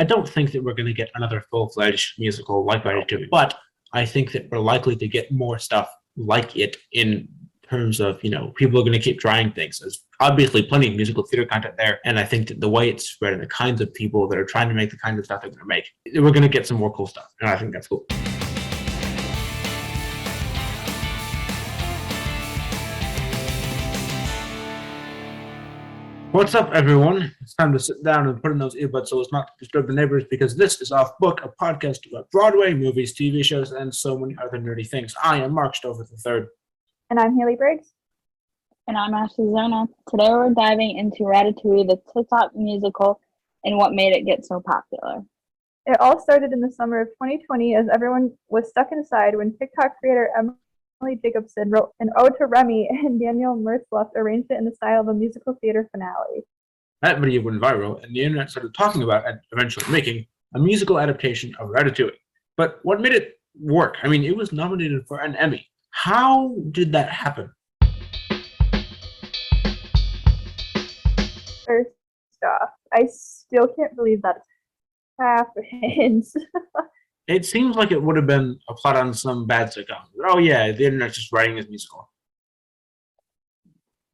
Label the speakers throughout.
Speaker 1: I don't think that we're going to get another full-fledged musical like Ratatouille, but I think that we're likely to get more stuff like it in terms of, people are going to keep trying things. There's obviously plenty of musical theater content there, and I think that the way it's spread and the kinds of people that are trying to make the kinds of stuff they're going to make, we're going to get some more cool stuff, and I think that's cool. What's up, everyone? It's time to sit down and put in those earbuds so as not to disturb the neighbors, because this is Off Book, a podcast about Broadway, movies, TV shows, and so many other nerdy things. I am Marc Stoufer III.
Speaker 2: And I'm Hailey Briggs.
Speaker 3: And I'm Ashley Szurna. Today we're diving into Ratatouille, the TikTok musical, and what made it get so popular.
Speaker 2: It all started in the summer of 2020 as everyone was stuck inside when TikTok creator Emily Jacobson wrote an ode to Remy, and Daniel Mertzluff arranged it in the style of a musical theater finale.
Speaker 1: That video went viral, and the internet started talking about and eventually making a musical adaptation of Ratatouille. But what made it work? I mean, it was nominated for an Emmy. How did that happen?
Speaker 2: First off, I still can't believe that happened.
Speaker 1: It seems like it would have been a plot on some bad sitcom. Oh yeah, the internet's just writing this musical.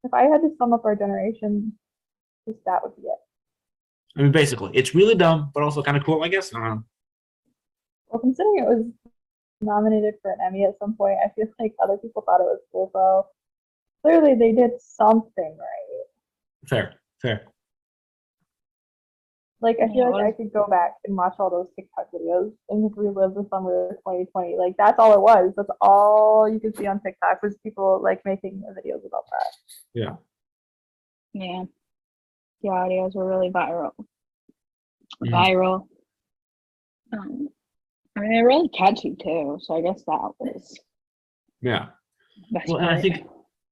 Speaker 2: If I had to sum up our generation, just that would be it.
Speaker 1: I mean, basically, it's really dumb, but also kind of cool, I guess. I don't know.
Speaker 2: Well, considering it was nominated for an Emmy at some point, I feel like other people thought it was cool, so clearly they did something right.
Speaker 1: Fair.
Speaker 2: Like, I feel like I could go back and watch all those TikTok videos and relive the summer of 2020. Like, that's all it was. That's all you could see on TikTok was people, like, making videos about that.
Speaker 1: Yeah.
Speaker 3: Yeah. The audios were really viral. I mean, they're really catchy, too. So I guess that was...
Speaker 1: Yeah. Well, and I think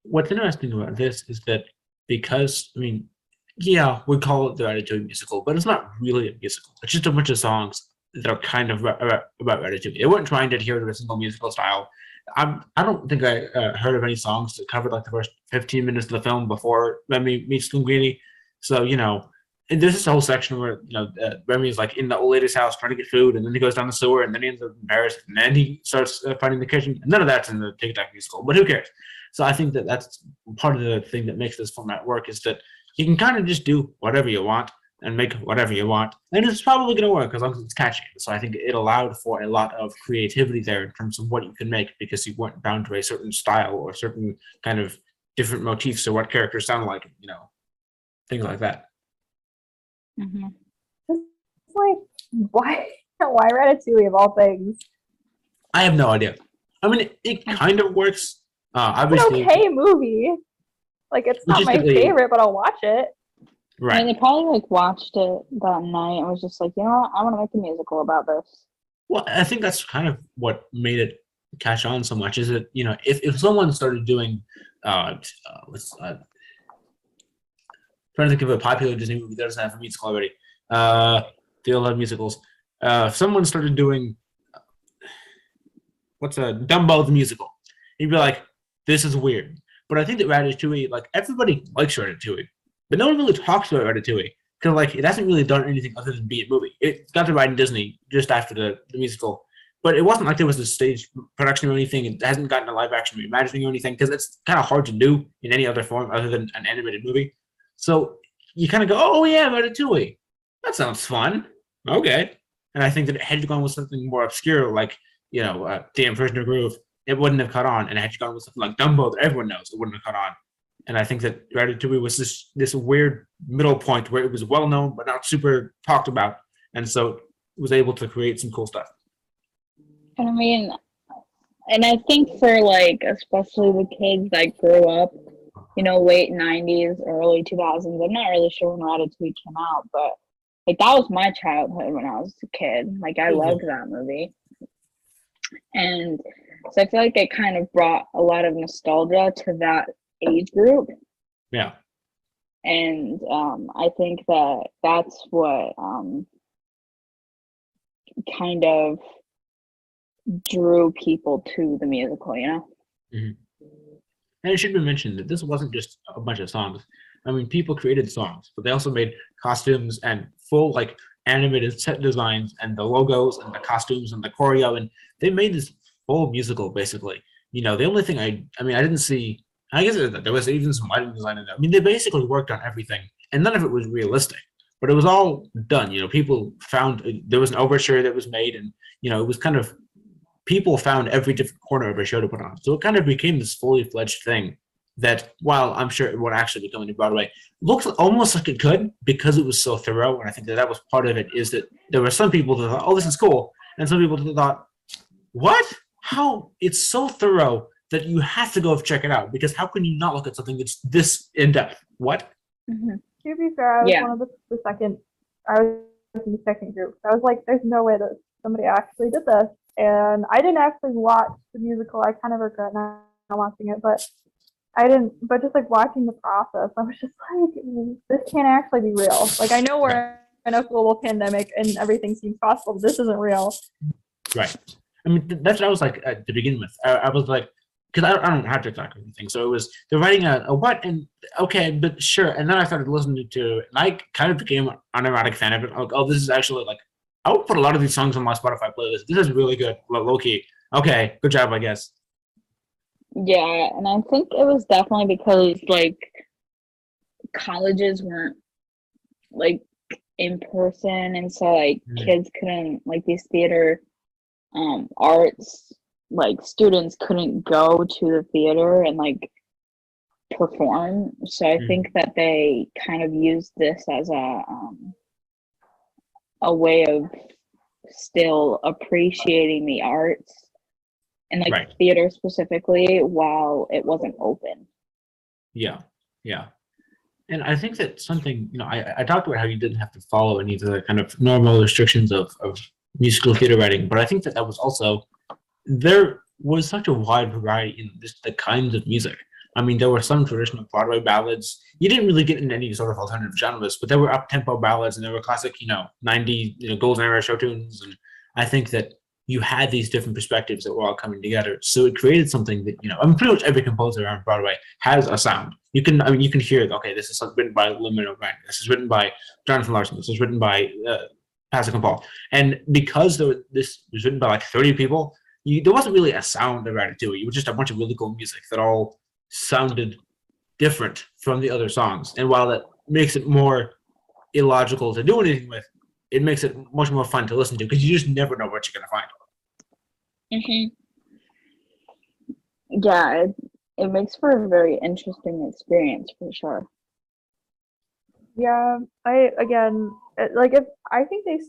Speaker 1: what's interesting about this is that because, I mean, yeah, we call it the Ratatouille musical, but it's not really a musical. It's just a bunch of songs that are kind of about Ratatouille. They weren't trying to adhere to a single musical style. I don't think I heard of any songs that covered like the first 15 minutes of the film before Remy meets Linguini. So, and there's this whole section where, Remy's like in the old lady's house trying to get food, and then he goes down the sewer, and then he ends up in Paris, and then he starts finding the kitchen. None of that's in the TikTok musical, but who cares? So I think that that's part of the thing that makes this format work, is that you can kind of just do whatever you want and make whatever you want, and it's probably going to work as long as it's catchy. So I think it allowed for a lot of creativity there in terms of what you can make, because you weren't bound to a certain style or certain kind of different motifs or what characters sound like, things like that.
Speaker 3: Mm-hmm.
Speaker 2: It's like, why Ratatouille of all things?
Speaker 1: I have no idea. I mean, it kind of works. Obviously,
Speaker 2: it's an okay movie. Like, it's not my favorite, but I'll watch it.
Speaker 1: Right.
Speaker 3: And they probably watched it that night and was just like, you know what, I want to make a musical about this.
Speaker 1: Well, I think that's kind of what made it catch on so much, is that, if someone started doing, trying to think of a popular Disney movie that doesn't have a musical already. They all have musicals. If someone started doing, Dumbo the musical, you'd be like, this is weird. But I think that Ratatouille, like, everybody likes Ratatouille, but no one really talks about Ratatouille, because, like, it hasn't really done anything other than be a movie. It got to ride in Disney just after the musical, but it wasn't like there was a stage production or anything. It hasn't gotten a live action reimagining or anything, because it's kind of hard to do in any other form other than an animated movie. So you kind of go, oh yeah, Ratatouille, that sounds fun. Okay. And I think that had you gone with something more obscure, like, Damn Prisoner Groove, it wouldn't have caught on. And had you gone with something like Dumbo that everyone knows, it wouldn't have caught on. And I think that Ratatouille was this weird middle point where it was well known but not super talked about, and so it was able to create some cool stuff.
Speaker 3: And I mean, and I think for, like, especially the kids that grew up, late 90s, early 2000s, I'm not really sure when Ratatouille came out, but, like, that was my childhood when I was a kid. Like, I loved that movie. And so I feel like it kind of brought a lot of nostalgia to that age group.
Speaker 1: Yeah.
Speaker 3: And I think that that's what kind of drew people to the musical,
Speaker 1: Mm-hmm. And it should be mentioned that this wasn't just a bunch of songs. I mean, people created songs, but they also made costumes and full, like, animated set designs and the logos and the costumes and the choreo, and they made this full musical basically. The only thing I mean, I didn't see. I guess there was even some lighting design in there. I mean, they basically worked on everything, and none of it was realistic, but it was all done. People found there was an overture that was made, and it was kind of people found every different corner of a show to put on. So it kind of became this fully fledged thing that, while I'm sure it would actually be coming to Broadway, looked almost like it could because it was so thorough. And I think that was part of it, is that there were some people that thought, oh, this is cool. And some people that thought, what? How? It's so thorough that you have to go check it out, because how can you not look at something that's this in depth? What?
Speaker 2: Mm-hmm. To be fair, I was one of the second. I was in the second group. I was like, there's no way that somebody actually did this. And I didn't actually watch the musical. I kind of regret not watching it, but I didn't. But just like watching the process, I was just like, this can't actually be real. Like, I know we're in a global pandemic and everything seems possible, but this isn't real.
Speaker 1: Right. I mean, that's what I was like to begin with. I was like, because I don't have TikTok or anything, so it was they're writing a what, and okay, but sure. And then I started listening to it, and I kind of became an automatic fan of it. Like, oh, this is actually like, I would put a lot of these songs on my Spotify playlist. This is really good, low key. Okay, good job, I guess.
Speaker 3: Yeah, and I think it was definitely because like colleges weren't like in person, and so like kids couldn't, like these theater arts like students couldn't go to the theater and like perform. So I think that they kind of used this as a way of still appreciating the arts and like theater specifically while it wasn't open.
Speaker 1: Yeah. And I think that something, I talked about how you didn't have to follow any of the kind of normal restrictions of musical theater writing, but I think that was also, there was such a wide variety in the kinds of music. I mean, there were some traditional Broadway ballads. You didn't really get into any sort of alternative genres, but there were up-tempo ballads, and there were classic, 90, golden era show tunes. And I think that you had these different perspectives that were all coming together. So it created something that, pretty much every composer on Broadway has a sound. You can hear, okay, this is written by Lin-Manuel, this is written by Jonathan Larson, this is written by Pascal Paul. And because this was written by like 30 people, there wasn't really a sound around to it. You were just a bunch of really cool music that all sounded different from the other songs. And while that makes it more illogical to do anything with, it makes it much more fun to listen to, because you just never know what you're going to find.
Speaker 3: Yeah, it makes for a very interesting experience for sure.
Speaker 2: Yeah, I think they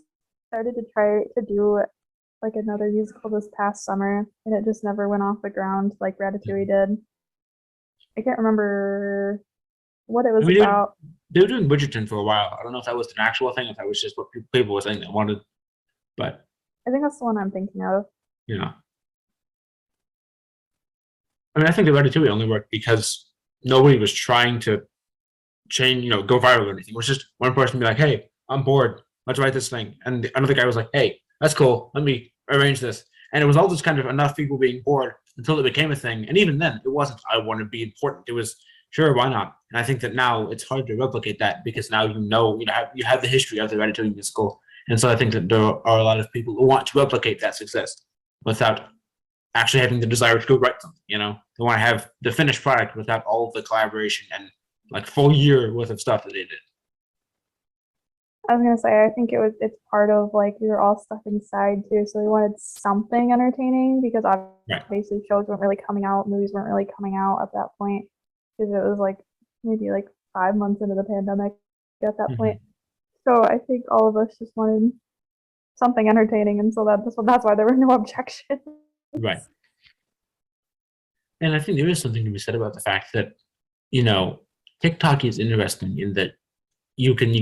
Speaker 2: started to try to do like another musical this past summer, and it just never went off the ground like Ratatouille did. I can't remember what it was about.
Speaker 1: They were doing Bridgerton for a while. I don't know if that was an actual thing, if that was just what people were saying they wanted, but
Speaker 2: I think that's the one I'm thinking of.
Speaker 1: Yeah. I mean, I think the Ratatouille only worked because nobody was trying to change, go viral or anything. It was just one person be like, hey, I'm bored, let's write this thing. And another guy was like, hey, that's cool, let me arrange this. And it was all just kind of enough people being bored until it became a thing. And even then, it wasn't, I want to be important. It was, sure, why not? And I think that now it's hard to replicate that, because now you have the history of the Ratatouille musical. And so I think that there are a lot of people who want to replicate that success without actually having the desire to go write something, They want to have the finished product without all of the collaboration and like full year worth of stuff that they did.
Speaker 2: I was gonna say, I think it's part of like we were all stuck inside too, so we wanted something entertaining, because obviously shows weren't really coming out, movies weren't really coming out at that point, because it was like maybe like 5 months into the pandemic at that point. So I think all of us just wanted something entertaining, and so that's why there were no objections.
Speaker 1: Right. And I think there is something to be said about the fact that, TikTok is interesting in that you can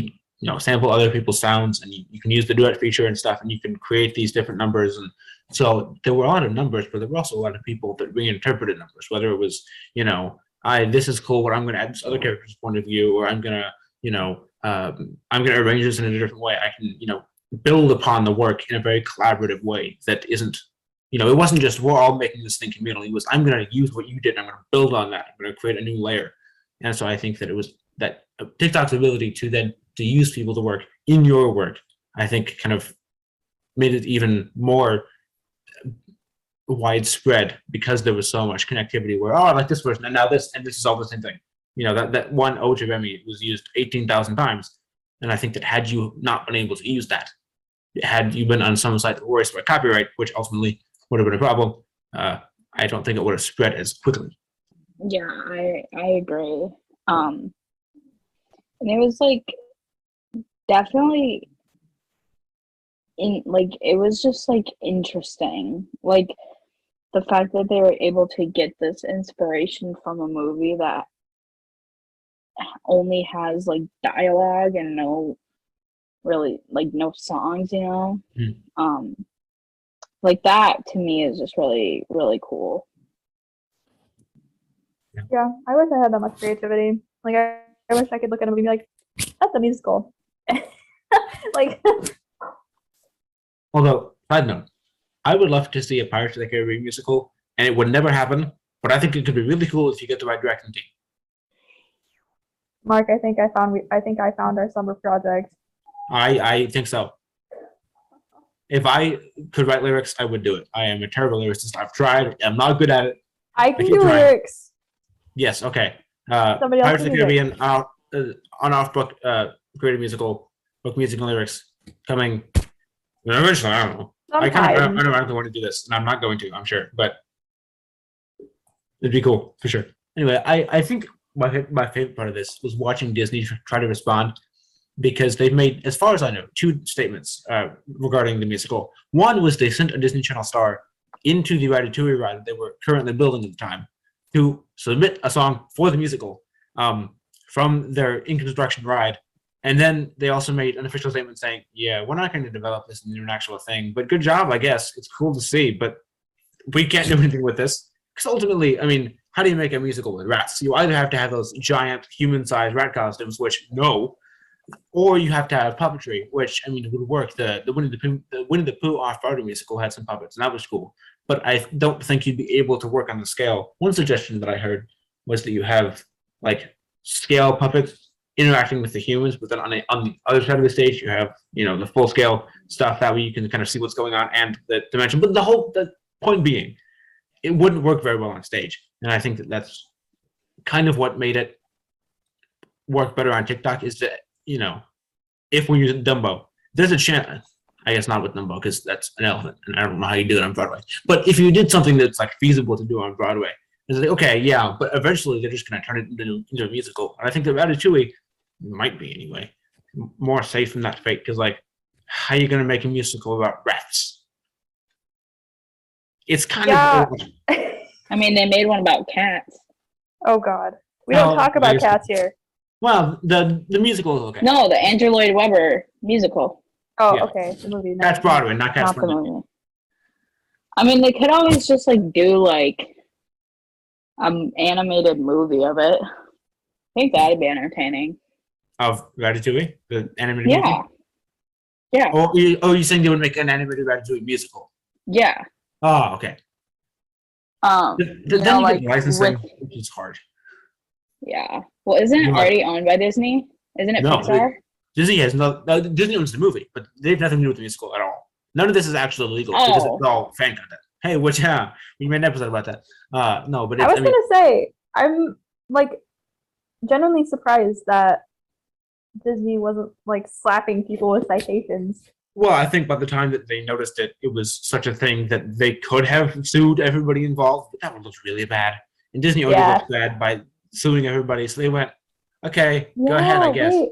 Speaker 1: sample other people's sounds, and you can use the duet feature and stuff, and you can create these different numbers. And so there were a lot of numbers, but there were also a lot of people that reinterpreted numbers, whether it was, this is cool, but I'm going to add this other character's point of view, or I'm going to arrange this in a different way. I can, build upon the work in a very collaborative way that isn't, it wasn't just we're all making this thing communally. It was, I'm going to use what you did, and I'm going to build on that. I'm going to create a new layer. And so I think that it was that TikTok's ability to use people to work in your work I think kind of made it even more widespread because there was so much connectivity where, oh, I like this version and now this, and this is all the same thing. That one ode to Remy was used 18,000 times. And I think that had you not been able to use that, had you been on some site that worries about copyright, which ultimately would have been a problem, I don't think it would have spread as quickly.
Speaker 3: Yeah, I agree. And it was like definitely it was just like interesting. Like the fact that they were able to get this inspiration from a movie that only has like dialogue and no songs, like that to me is just really, really cool.
Speaker 2: Yeah, I wish I had that much creativity. Like I wish I could look at a movie and be like, that's a musical. Like
Speaker 1: Although, side note, I would love to see a Pirates of the Caribbean musical, and it would never happen, but I think it could be really cool if you get the right directing team.
Speaker 2: Mark, I think I found our summer project.
Speaker 1: I think so. If I could write lyrics, I would do it. I am a terrible lyricist. I've tried. I'm not good at it.
Speaker 2: I can do lyrics.
Speaker 1: Yes, okay.
Speaker 2: Somebody else
Speaker 1: Pirates of the
Speaker 2: can do
Speaker 1: Caribbean, on-off book, creative musical, book music and lyrics coming eventually. I don't know. I don't want to do this, and I'm not going to, I'm sure, but it'd be cool for sure. Anyway, I think my favorite part of this was watching Disney try to respond, because they've made, as far as I know, two statements regarding the musical. One was they sent a Disney Channel star into the Ratatouille ride that they were currently building at the time to submit a song for the musical from their in construction ride. And then they also made an official statement saying, yeah, we're not going to develop this into an actual thing, but good job, I guess. It's cool to see, but we can't do anything with this. Because ultimately, I mean, how do you make a musical with rats? You either have to have those giant human-sized rat costumes, which no, or you have to have puppetry, which, I mean, it would work. The Winnie the Pooh off-Broadway musical had some puppets, and that was cool. But I don't think you'd be able to work on the scale. One suggestion that I heard was that you have, like, scale puppets interacting with the humans, but then on the other side of the stage, you have, the full-scale stuff. That way you can kind of see what's going on and the dimension. But the point being, it wouldn't work very well on stage. And I think that that's kind of what made it work better on TikTok, is that, if we're using Dumbo, there's a chance, I guess not with Dumbo because that's an elephant and I don't know how you do it on Broadway. But if you did something that's like feasible to do on Broadway, it's like, okay, yeah, but eventually they're just going to turn it into a musical. And I think that Ratatouille might be, anyway, more safe from that fate, because, like, how are you going to make a musical about rats? It's kind of...
Speaker 3: I mean, they made one about cats.
Speaker 2: Oh, God. We don't talk about cats here.
Speaker 1: Well, the musical is okay.
Speaker 3: No, the Andrew Lloyd Webber musical.
Speaker 2: Oh, yeah. Okay. The movie.
Speaker 1: That's Broadway, not Cats.
Speaker 3: Not the movie. I mean, they could always just, like, do, like, an animated movie of it. I think that'd be entertaining.
Speaker 1: Of Ratatouille? The animated movie?
Speaker 3: Yeah.
Speaker 1: Oh, you're saying they would make an animated Ratatouille musical?
Speaker 3: Yeah.
Speaker 1: Oh, okay. Then you get licensing, which is hard.
Speaker 3: Yeah. Well, isn't it already owned by Disney? Isn't it Pixar?
Speaker 1: Disney has Disney owns the movie, but they have nothing to do with the musical at all. None of this is actually legal because it's all fan content. Hey, we made an episode about that. No, but
Speaker 2: I was gonna say, I'm like genuinely surprised that Disney wasn't like slapping people with citations.
Speaker 1: Well, I think by the time that they noticed it, it was such a thing that they could have sued everybody involved, but that would look really bad. And Disney already looked bad by suing everybody, so they went, okay, go ahead, I guess. Wait.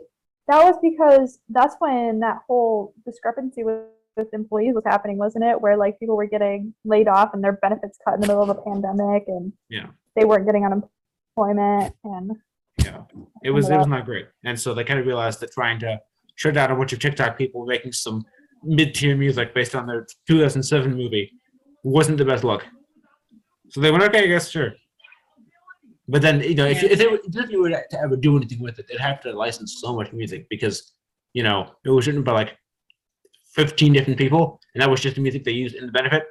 Speaker 2: That was because that's when that whole discrepancy with employees was happening, wasn't it? Where like people were getting laid off and their benefits cut in the middle of a pandemic, and they weren't getting unemployment, and
Speaker 1: it was not great. And so they kind of realized that trying to shut down a bunch of TikTok people making some mid-tier music based on their 2007 movie wasn't the best look. So they went, okay, I guess, sure. But then, if they were to ever do anything with it, they'd have to license so much music because, it was written by like 15 different people, and that was just the music they used in the benefit,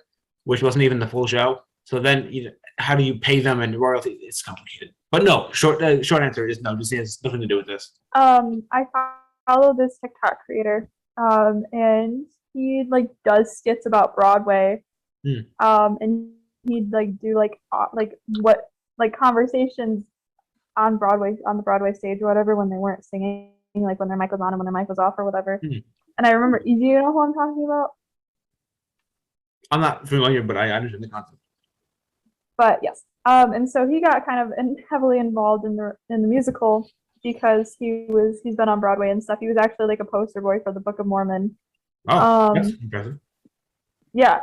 Speaker 1: which wasn't even the full show. So then, how do you pay them and royalty? It's complicated. But no, short answer is no. Disney has nothing to do with this.
Speaker 2: I follow this TikTok creator. And he like does skits about Broadway.
Speaker 1: Hmm.
Speaker 2: And he'd like do like what like conversations on Broadway, on the Broadway stage or whatever, when they weren't singing, like when their mic was on and when their mic was off or whatever.
Speaker 1: Hmm.
Speaker 2: And I remember, do you know who I'm talking about?
Speaker 1: I'm not familiar, but I understand the concept.
Speaker 2: But yes. And so he got kind of heavily involved in the musical because he's been on Broadway and stuff. He was actually like a poster boy for the Book of Mormon.
Speaker 1: Oh, that's impressive.
Speaker 2: Yeah.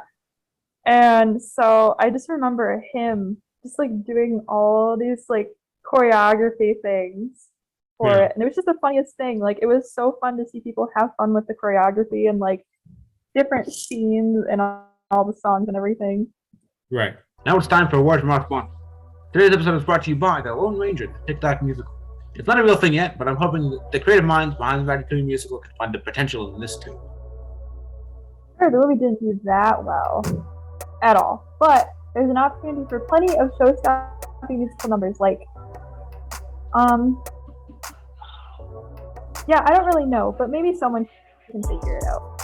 Speaker 2: And so I just remember him just like doing all these like choreography things for it. And it was just the funniest thing. Like it was so fun to see people have fun with the choreography and like different scenes and all the songs and everything.
Speaker 1: Right. Now it's time for a word from our sponsor. Today's episode is brought to you by The Lone Ranger, the TikTok musical. It's not a real thing yet, but I'm hoping that the creative minds behind the Ratatouille musical can find the potential in this too.
Speaker 2: Sure, the movie didn't do that well at all, but there's an opportunity for plenty of show-stopping musical numbers like yeah, I don't really know, but maybe someone can figure it out.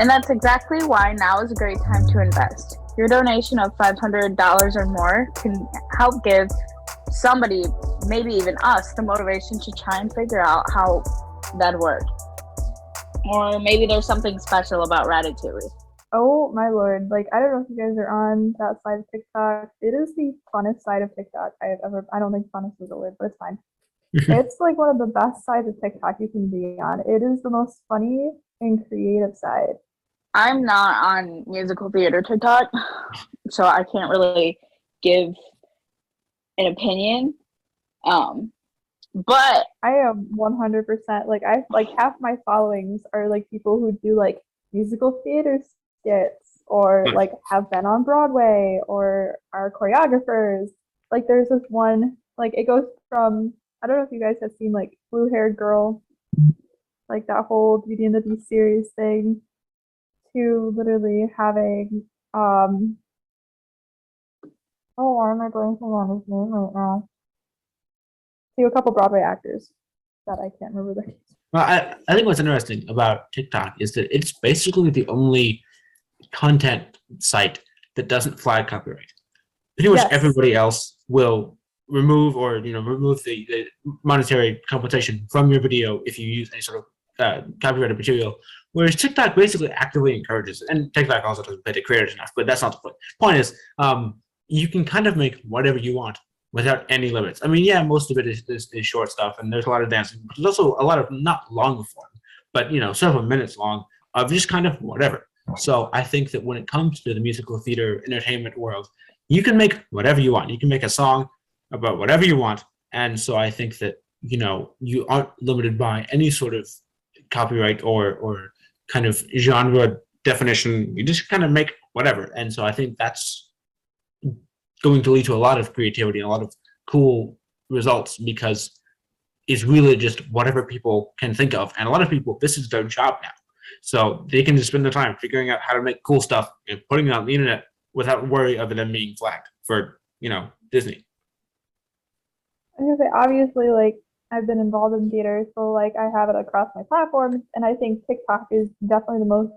Speaker 3: And that's exactly why now is a great time to invest. Your donation of $500 or more can help give somebody, maybe even us, the motivation to try and figure out how that'd work. Or maybe there's something special about Ratatouille.
Speaker 2: Oh my lord, like I don't know if you guys are on that side of TikTok. It is the funnest side of TikTok I don't think funnest is a word, but it's fine. It's like one of the best sides of TikTok you can be on. It is the most funny and creative side.
Speaker 3: I'm not on musical theater TikTok, so I can't really give an opinion. But
Speaker 2: I am 100% like half my followings are like people who do like musical theater skits or like have been on Broadway or are choreographers. Like there's this one, like it goes from, I don't know if you guys have seen like Blue Haired Girl, like that whole Beauty and the Beast series thing, to literally having oh, why am I blanking on his name right now? To a couple Broadway actors that I can't remember their names.
Speaker 1: Well, I think what's interesting about TikTok is that it's basically the only content site that doesn't flag copyright. Pretty much everybody else will remove the monetary compensation from your video if you use any sort of copyrighted material, whereas TikTok basically actively encourages it. And TikTok also doesn't pay the creators enough, but that's not the point. Point is, you can kind of make whatever you want without any limits. I mean, yeah, most of it is short stuff, and there's a lot of dancing, but there's also a lot of not long form, but several minutes long of just kind of whatever. So I think that when it comes to the musical theater entertainment world, you can make whatever you want. You can make a song about whatever you want, and so I think that you aren't limited by any sort of copyright or kind of genre definition. You just kind of make whatever, and so I think that's going to lead to a lot of creativity and a lot of cool results because it's really just whatever people can think of. And a lot of people, this is their job now. So they can just spend their time figuring out how to make cool stuff and putting it on the internet without worry of them being flagged for, Disney.
Speaker 2: I was gonna say, obviously, like, I've been involved in theater, so, like, I have it across my platforms, and I think TikTok is definitely the most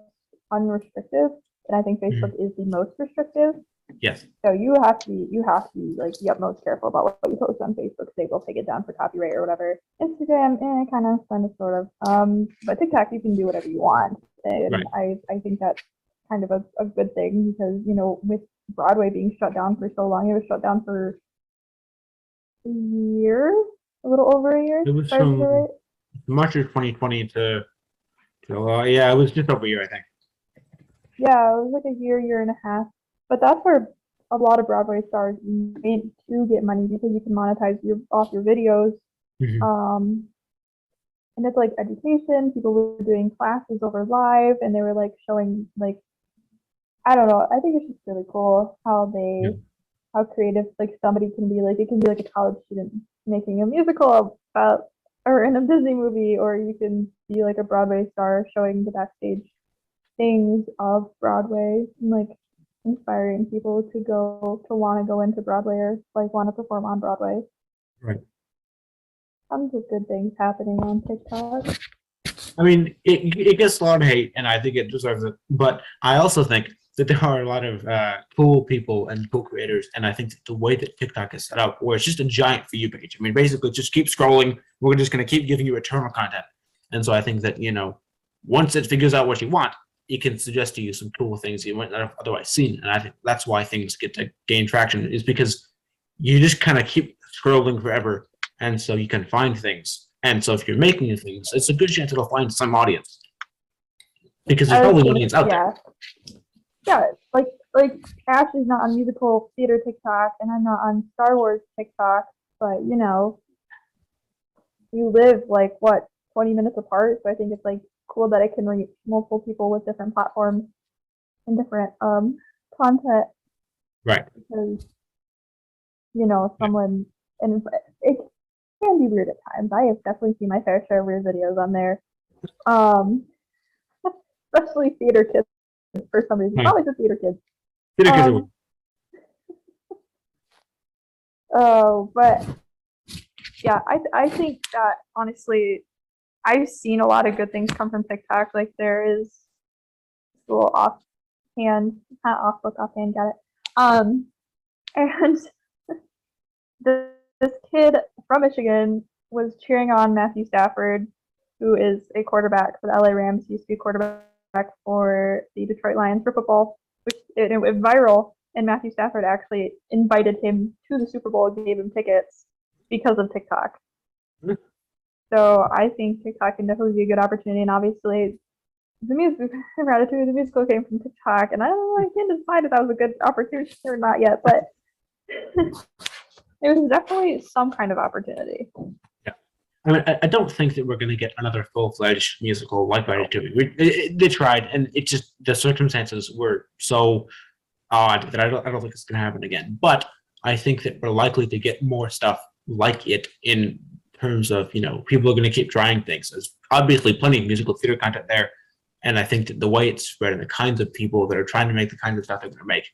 Speaker 2: unrestrictive, and I think Facebook is the most restrictive.
Speaker 1: Yes.
Speaker 2: So you have to be like the utmost careful about what you post on Facebook. They will take it down for copyright or whatever. Instagram, kind of, sort of. But TikTok, you can do whatever you want, and right. I think that's kind of a good thing because with Broadway being shut down for so long, it was shut down for a year, a little over a year.
Speaker 1: It was from March of 2020 to yeah, it was just over a year, I think.
Speaker 2: Yeah, it was like a year and a half. But that's where a lot of Broadway stars made to get money because you can monetize off your videos.
Speaker 1: Mm-hmm.
Speaker 2: And it's like education. People were doing classes over live, and they were like showing like, I don't know. I think it's just really cool how how creative like somebody can be. Like it can be like a college student making a musical about or in a Disney movie, or you can be like a Broadway star showing the backstage things of Broadway and like inspiring people to want to go into Broadway or like want to perform on Broadway.
Speaker 1: Right.
Speaker 2: Tons of good things happening on TikTok.
Speaker 1: I mean, it gets a lot of hate, and I think it deserves it. But I also think that there are a lot of cool people and cool creators, and I think that the way that TikTok is set up, where it's just a giant For You page. I mean, basically, just keep scrolling. We're just going to keep giving you eternal content. And so I think that, once it figures out what you want, it can suggest to you some cool things you might not have otherwise seen. And I think that's why things get to gain traction, is because you just kind of keep scrolling forever. And so you can find things. And so if you're making things, it's a good chance it'll find some audience. Because there's probably an audience out there.
Speaker 2: Yeah, like Ashley's not on musical theater TikTok, and I'm not on Star Wars TikTok, but we live 20 minutes apart, so I think it's cool that I can reach multiple people with different platforms and different content.
Speaker 1: Right.
Speaker 2: Because someone, and it can be weird at times. I have definitely seen my fair share of weird videos on there. Especially theater kids for some reason. Always the theater kids.
Speaker 1: Theater kids
Speaker 2: but yeah, I think that honestly, I've seen a lot of good things come from TikTok. Like there is a little offhand, got it. And this kid from Michigan was cheering on Matthew Stafford, who is a quarterback for the LA Rams. He used to be a quarterback for the Detroit Lions for football, which it went viral. And Matthew Stafford actually invited him to the Super Bowl and gave him tickets because of TikTok. Mm-hmm. So I think TikTok can definitely be a good opportunity. And obviously, Ratatouille, the musical came from TikTok. And I can't decide if that was a good opportunity or not yet, but it was definitely some kind of opportunity.
Speaker 1: Yeah. I mean, I don't think that we're going to get another full-fledged musical like Ratatouille. They tried, and it just, the circumstances were so odd that I don't think it's going to happen again. But I think that we're likely to get more stuff like it in terms of, people are going to keep trying things. There's obviously plenty of musical theater content there. And I think that the way it's spread and the kinds of people that are trying to make the kinds of stuff they're going to make,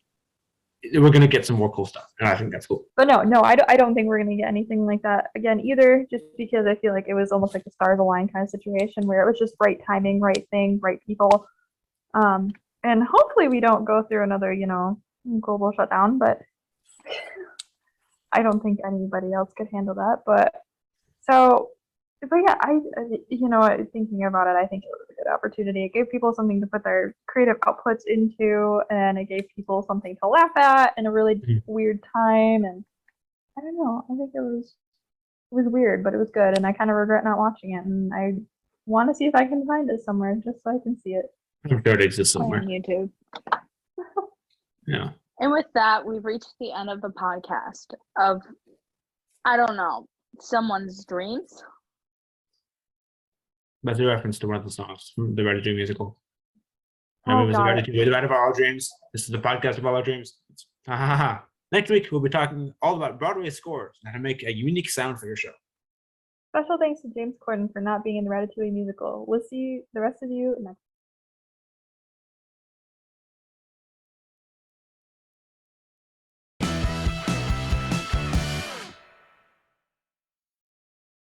Speaker 1: we're going to get some more cool stuff. And I think that's cool.
Speaker 2: But no, I don't think we're going to get anything like that again either, just because I feel like it was almost like the stars align kind of situation where it was just right timing, right thing, right people. And hopefully we don't go through another, global shutdown, but I don't think anybody else could handle that. But yeah, thinking about it, I think it was a good opportunity. It gave people something to put their creative outputs into, and it gave people something to laugh at in a really weird time. And I don't know, I think it was weird, but it was good, and I kind of regret not watching it, and I want to see if I can find it somewhere just so I can see it.
Speaker 1: I'm sure it exists somewhere.
Speaker 3: On YouTube.
Speaker 1: Yeah.
Speaker 3: And with that, we've reached the end of the podcast of, I don't know, someone's dreams.
Speaker 1: That's a reference to one of the songs from the Ratatouille musical.
Speaker 2: Oh,
Speaker 1: the Ratatouille, the Rat of all our dreams. This is the podcast of all our dreams. Next week, we'll be talking all about Broadway scores and how to make a unique sound for your show.
Speaker 2: Special thanks to James Corden for not being in the Ratatouille musical. We'll see the rest of you next